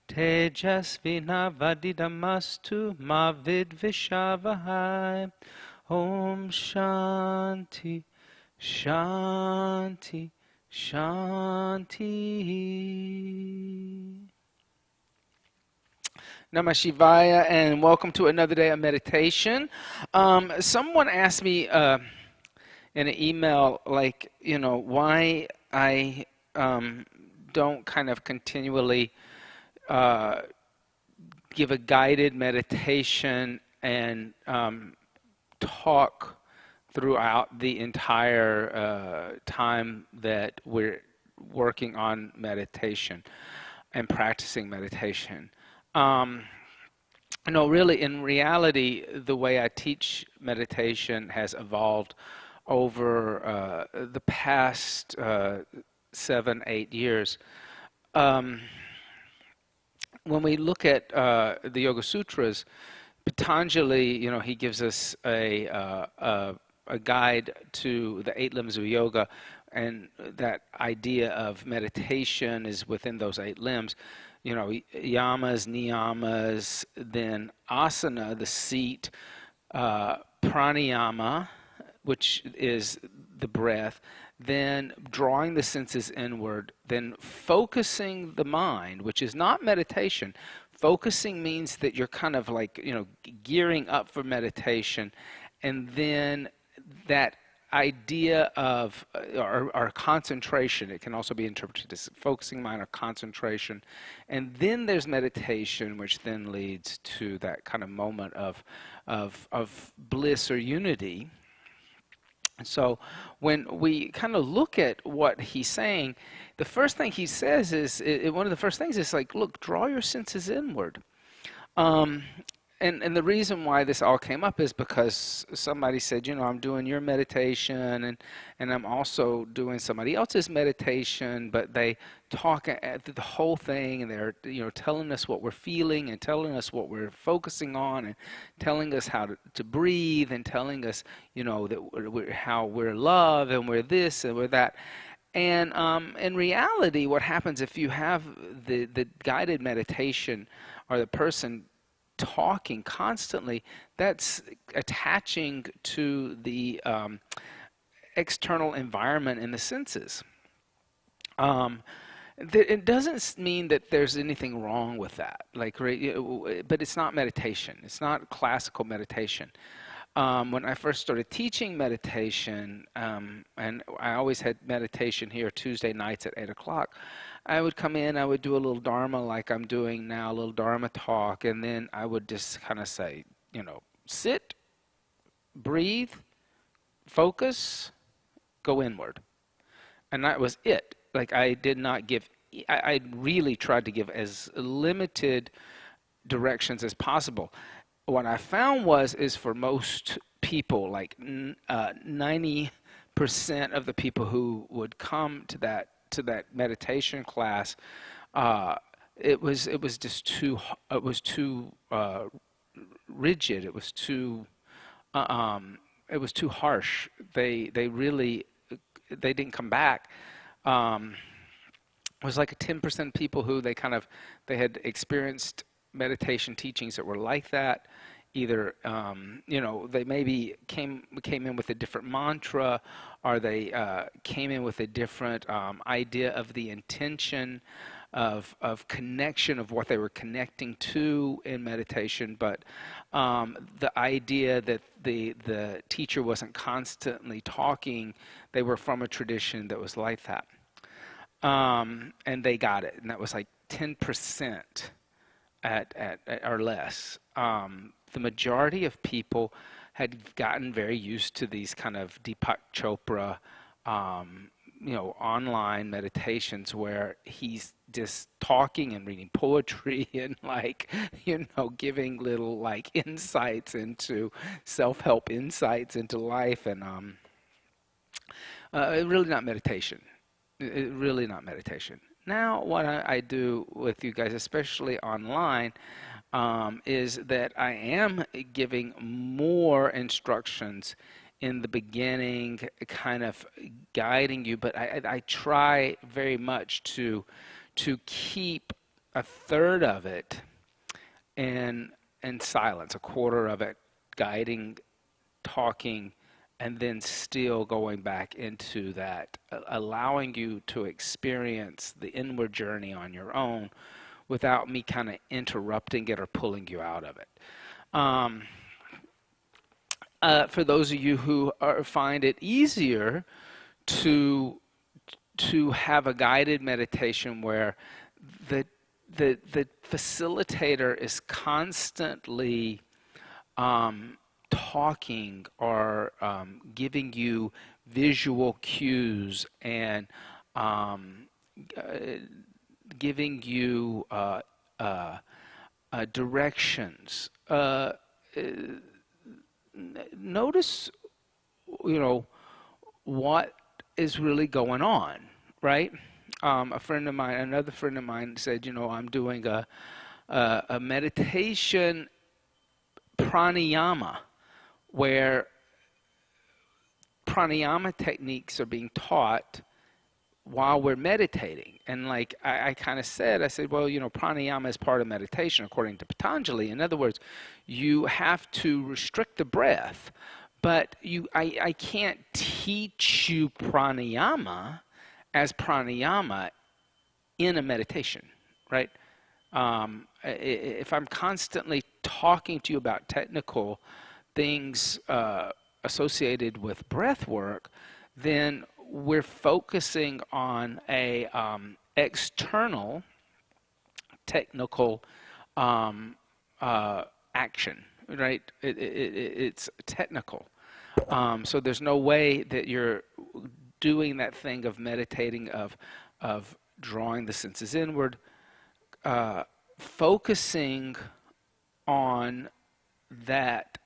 Tejasvinavadidamastu ma vidvishavahai. Om Shanti, Shanti, Shanti. Namah Shivaya, and welcome to another day of meditation. Someone asked me in an email, like, why I don't kind of continually give a guided meditation and talk throughout the entire time that we're working on meditation and practicing meditation. Really, in reality, the way I teach meditation has evolved over the past 7, 8 years. When we look at the Yoga Sutras, Patanjali, he gives us a guide to the 8 limbs of yoga, and that idea of meditation is within those 8 limbs. Yamas, niyamas, then asana, the seat, pranayama, which is the breath, then drawing the senses inward, then focusing the mind, which is not meditation. Focusing means that you're kind of like, gearing up for meditation, and then that idea of our concentration, it can also be interpreted as focusing mind or concentration, and then there's meditation, which then leads to that kind of moment of bliss or unity. So when we kind of look at what he's saying, the first thing he says is, one of the first things is like, look, draw your senses inward. And the reason why this all came up is because somebody said, I'm doing your meditation and I'm also doing somebody else's meditation, but they talk at the whole thing, and they're telling us what we're feeling and telling us what we're focusing on and telling us how to breathe and telling us that how we're love and we're this and we're that. And in reality, what happens if you have the guided meditation or the person talking constantly, that's attaching to the external environment and the senses. It doesn't mean that there's anything wrong with that, but it's not meditation. It's not classical meditation. When I first started teaching meditation, and I always had meditation here Tuesday nights at 8 o'clock, I would come in, I would do a little Dharma like I'm doing now, a little Dharma talk, and then I would just kind of say, sit, breathe, focus, go inward. And that was it. Like, I did not give, I really tried to give as limited directions as possible. What I found is for most people, like 90% of the people who would come to that meditation class, it was just too rigid. It was too harsh. They didn't come back. It was like 10% people who they had experienced meditation teachings that were like that. Either they maybe came in with a different mantra, or they came in with a different idea of the intention of connection, of what they were connecting to in meditation, but the idea that the teacher wasn't constantly talking, they were from a tradition that was like that, and they got it, and that was like 10% at or less. The majority of people had gotten very used to these kind of Deepak Chopra, online meditations where he's just talking and reading poetry and giving little insights into self-help insights into life, and really not meditation. Really not meditation. Now, what I do with you guys, especially online, is that I am giving more instructions in the beginning, kind of guiding you, but I try very much to keep a third of it in silence, a quarter of it guiding, talking, and then still going back into that, allowing you to experience the inward journey on your own without me kind of interrupting it or pulling you out of it. Um, for those of you who find it easier to have a guided meditation where the the facilitator is constantly talking or giving you visual cues and um, uh, giving you directions. Notice, you know, what is really going on, right? Another friend of mine said, I'm doing a meditation pranayama where pranayama techniques are being taught while we're meditating. And like I kind of said, I said, well, pranayama is part of meditation according to Patanjali. In other words, you have to restrict the breath, but I can't teach you pranayama as pranayama in a meditation, right? If I'm constantly talking to you about technical things associated with breath work, then we're focusing on a external technical action, right? It's technical. So there's no way that you're doing that thing of meditating, of drawing the senses inward, focusing on that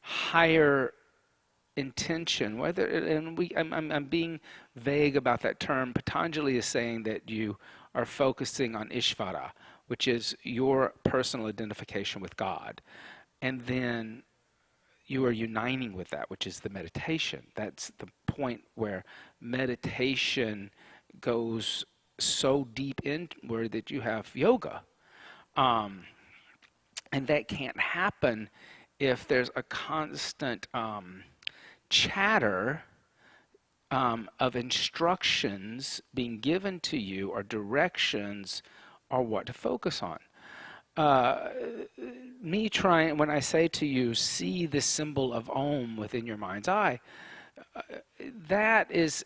higher intention. I'm being vague about that term. Patanjali is saying that you are focusing on Ishvara, which is your personal identification with God, and then you are uniting with that, which is the meditation. That's the point where meditation goes so deep inward that you have yoga. And that can't happen if there's a constant chatter of instructions being given to you or directions or what to focus on. When I say to you, see the symbol of Om within your mind's eye, that is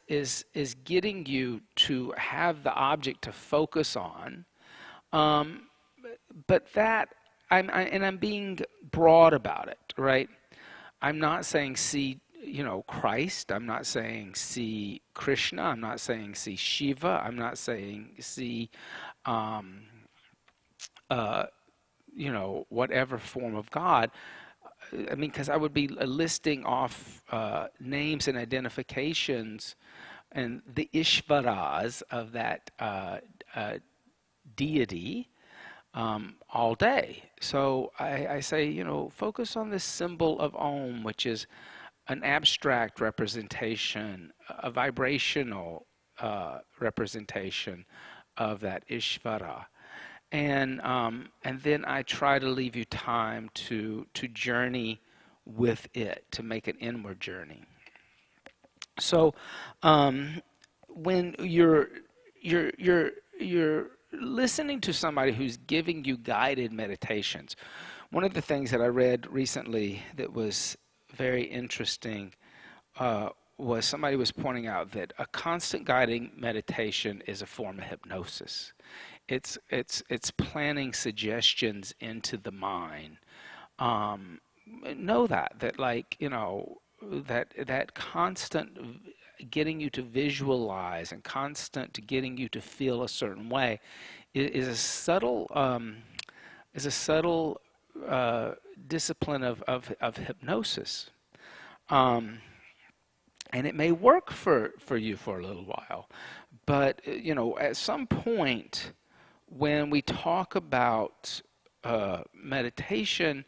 getting you to have the object to focus on. But that, I'm being broad about it, right? I'm not saying see, Christ. I'm not saying see Krishna. I'm not saying see Shiva. I'm not saying see, whatever form of God. I mean, because I would be listing off names and identifications and the Ishvaras of that deity all day. So I say, focus on this symbol of Om, which is an abstract representation, a vibrational representation of that Ishvara. And then I try to leave you time to journey with it, to make an inward journey. So when you're listening to somebody who's giving you guided meditations, one of the things that I read recently that was very interesting was somebody was pointing out that a constant guiding meditation is a form of hypnosis. It's planting suggestions into the mind. Know that like, that constant getting you to visualize and constant getting you to feel a certain way is a subtle discipline of hypnosis. And it may work for you for a little while, but at some point when we talk about meditation,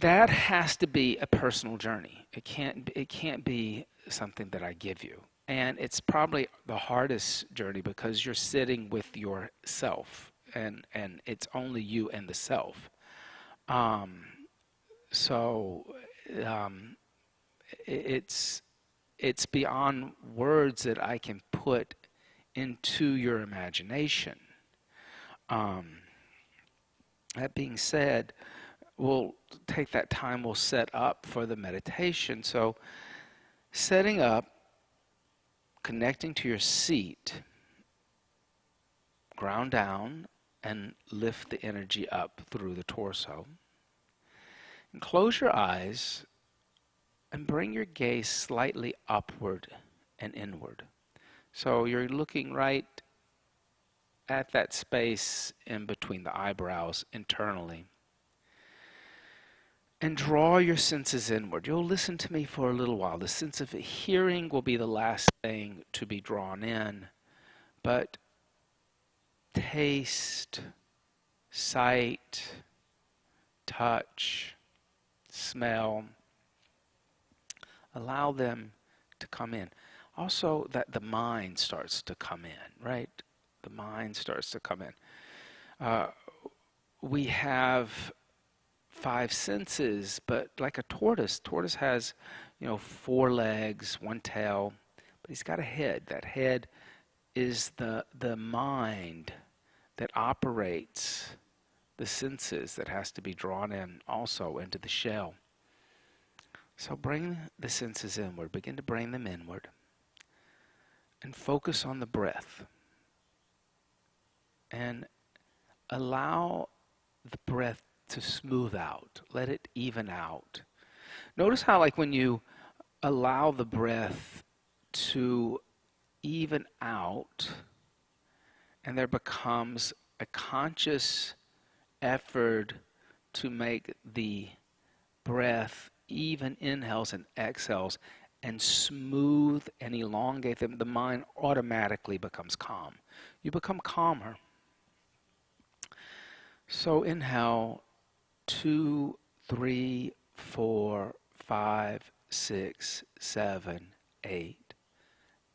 that has to be a personal journey. It can't be something that I give you. And it's probably the hardest journey because you're sitting with yourself, and it's only you and the self. Um, so um, it's it's beyond words that I can put into your imagination. Um, that being said, we'll take that time, we'll set up for the meditation. So setting up, connecting to your seat, ground down, and lift the energy up through the torso. And close your eyes and bring your gaze slightly upward and inward. So you're looking right at that space in between the eyebrows internally. And draw your senses inward. You'll listen to me for a little while. The sense of hearing will be the last thing to be drawn in, but taste, sight, touch, smell, allow them to come in. Also, that the mind starts to come in, right? The mind starts to come in. We have five senses, but like a tortoise has, four legs, one tail, but he's got a head. That head is the mind that operates the senses that has to be drawn in also into the shell. So bring the senses inward, begin to bring them inward, and focus on the breath. And allow the breath to smooth out. Let it even out. Notice how, like, when you allow the breath to even out, and there becomes a conscious effort to make the breath even inhales and exhales and smooth and elongate them, the mind automatically becomes calm. You become calmer. So inhale 2, 3, 4, 5, 6, 7, 8.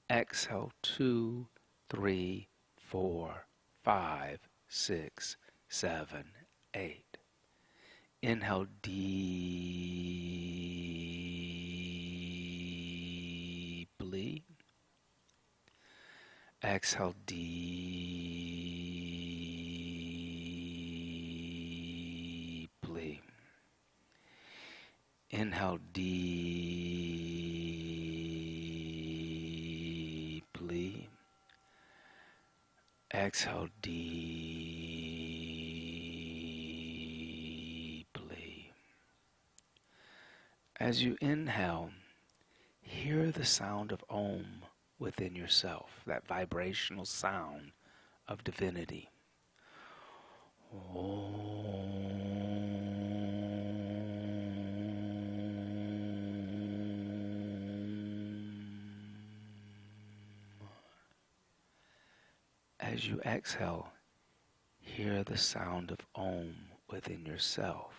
Exhale 2, 3, 4, 5, 6, 7, 8. Inhale deeply. Exhale deeply. Inhale deeply. Exhale deeply. As you inhale, hear the sound of Om within yourself, that vibrational sound of divinity. As you exhale, hear the sound of Om within yourself.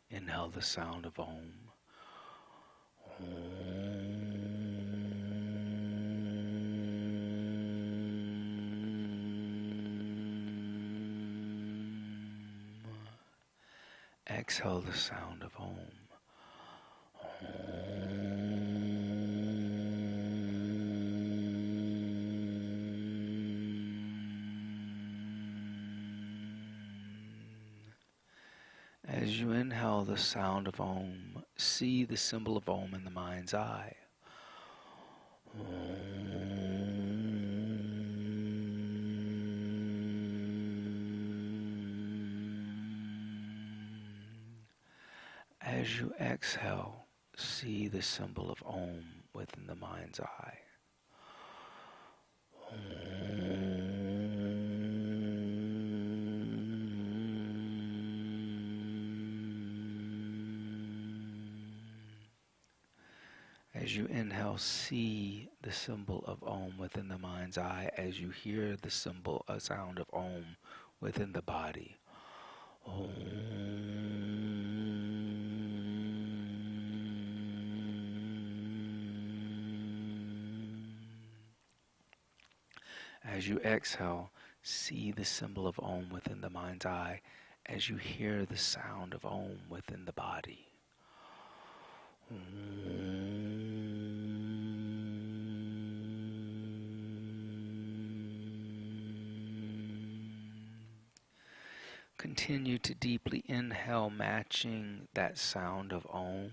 Inhale the sound of Om. Exhale the sound of Om. As you inhale the sound of Om, see the symbol of Om in the mind's eye. As you exhale, see the symbol of Om within the mind's eye. As you inhale, see the symbol of Om within the mind's eye. As you hear the symbol, a sound of Om within the body. Om. As you exhale, see the symbol of Om within the mind's eye. As you hear the sound of Om within the body. Continue to deeply inhale, matching that sound of Om.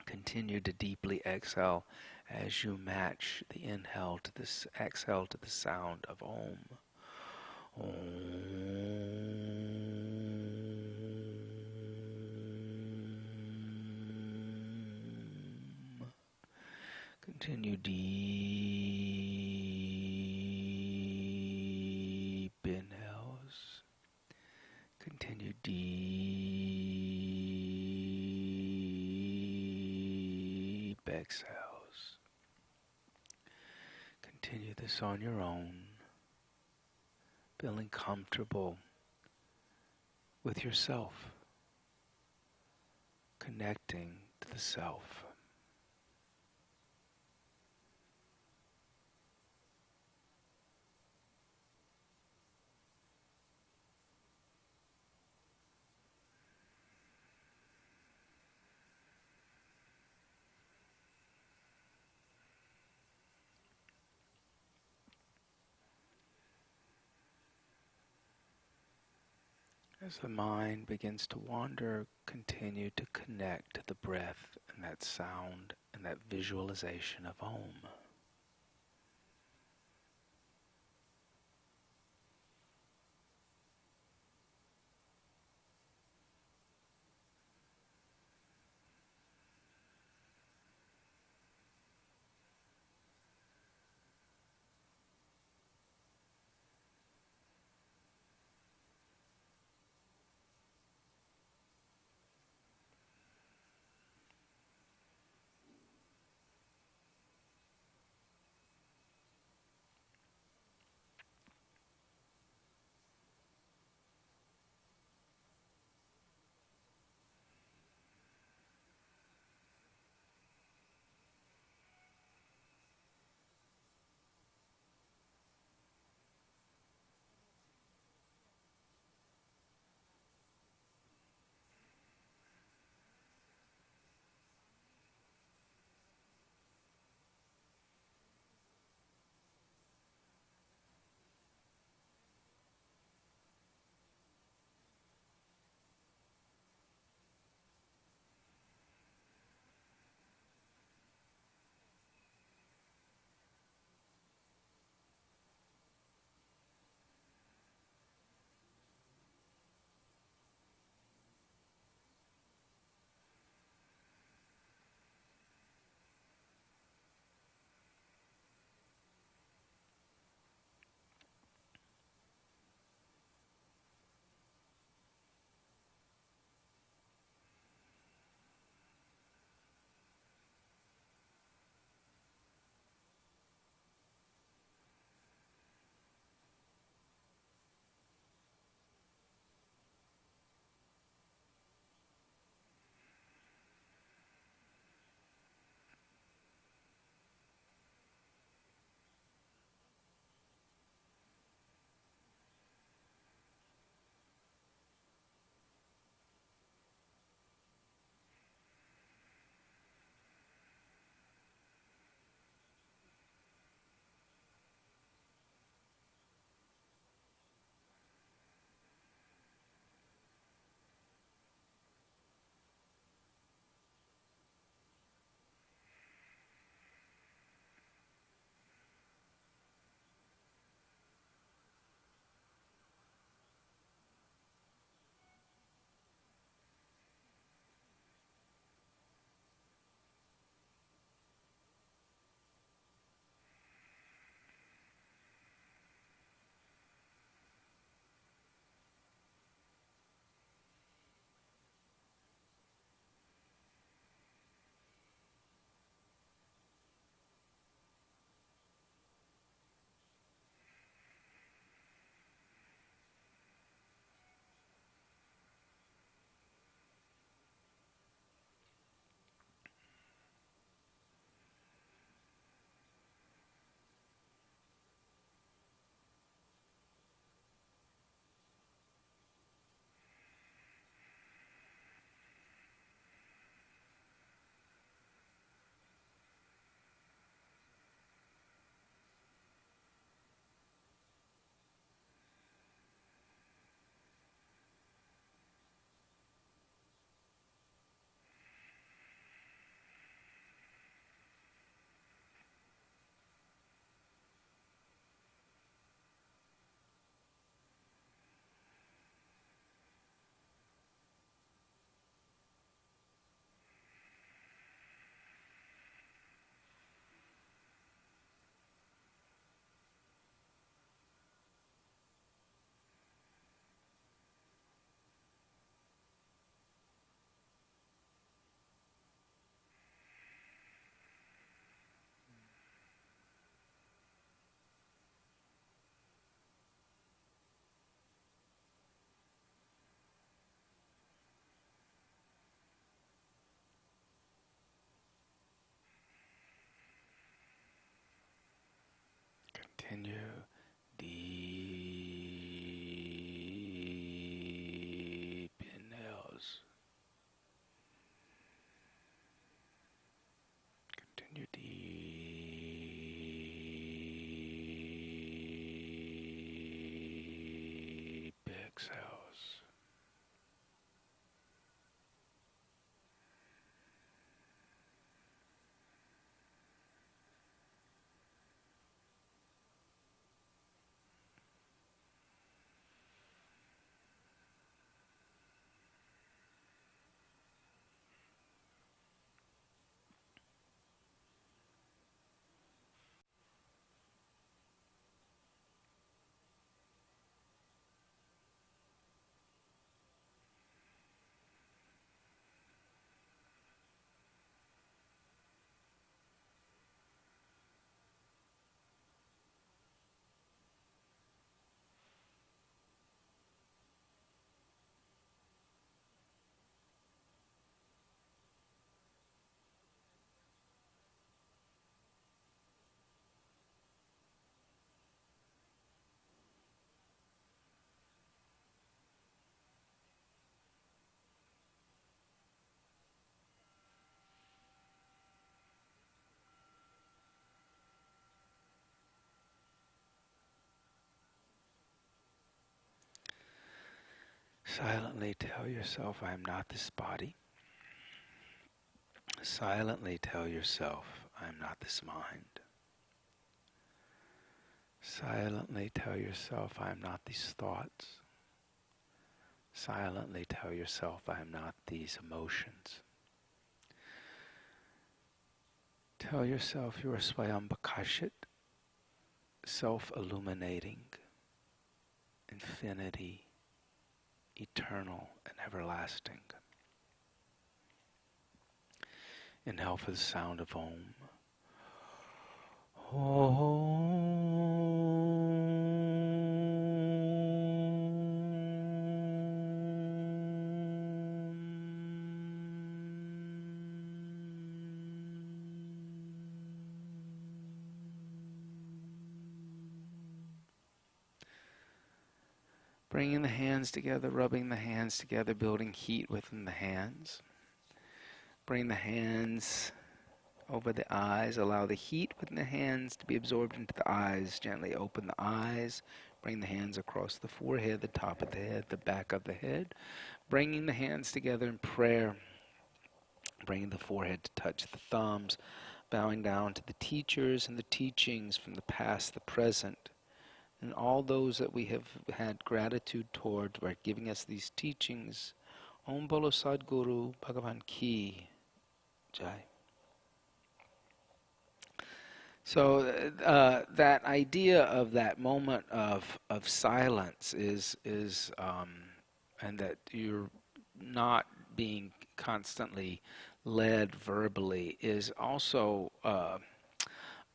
Continue to deeply exhale as you match the inhale to this exhale to the sound of Om. Om. Continue deep inhales. Continue deep exhales. Continue this on your own, feeling comfortable with yourself, connecting to the self. As the mind begins to wander, continue to connect to the breath and that sound and that visualization of Om. Continue deep inhales. Continue deep exhales. Silently tell yourself, I am not this body. Silently tell yourself, I am not this mind. Silently tell yourself, I am not these thoughts. Silently tell yourself, I am not these emotions. Tell yourself you are Swayambakashit, self-illuminating, infinity, eternal and everlasting. Inhale for the sound of Om. Bringing the hands together, rubbing the hands together, building heat within the hands. Bring the hands over the eyes. Allow the heat within the hands to be absorbed into the eyes. Gently open the eyes. Bring the hands across the forehead, the top of the head, the back of the head. Bringing the hands together in prayer. Bringing the forehead to touch the thumbs. Bowing down to the teachers and the teachings from the past, the present, and all those that we have had gratitude toward by giving us these teachings. Om Bolo Sadguru Bhagavan Ki Jai. So that idea of that moment of silence is and that you're not being constantly led verbally is also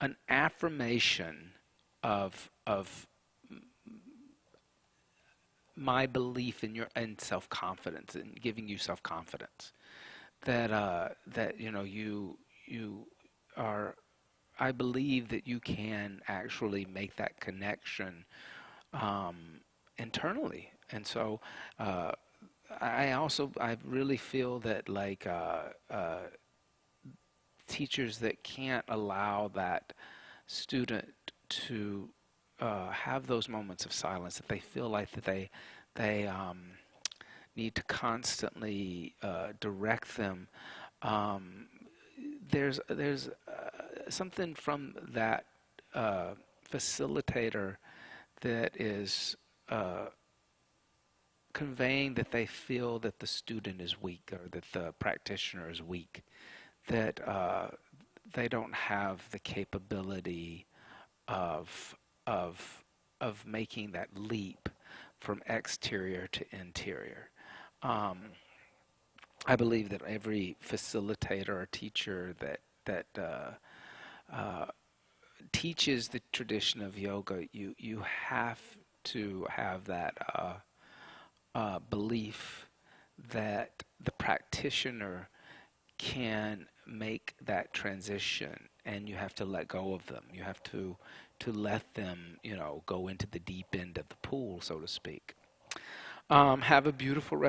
an affirmation of my belief in your and self-confidence and giving you self-confidence that you are. I believe that you can actually make that connection um, internally, and so I really feel that like teachers that can't allow that student to have those moments of silence, that they feel like that they need to constantly direct them. Um, there's something from that facilitator that is conveying that they feel that the student is weak or that the practitioner is weak, that they don't have the capability of of of making that leap from exterior to interior. Um, I believe that every facilitator or teacher that uh, teaches the tradition of yoga, you have to have that belief that the practitioner can make that transition and you have to let go of them. You have to let them, go into the deep end of the pool, so to speak. Have a beautiful rest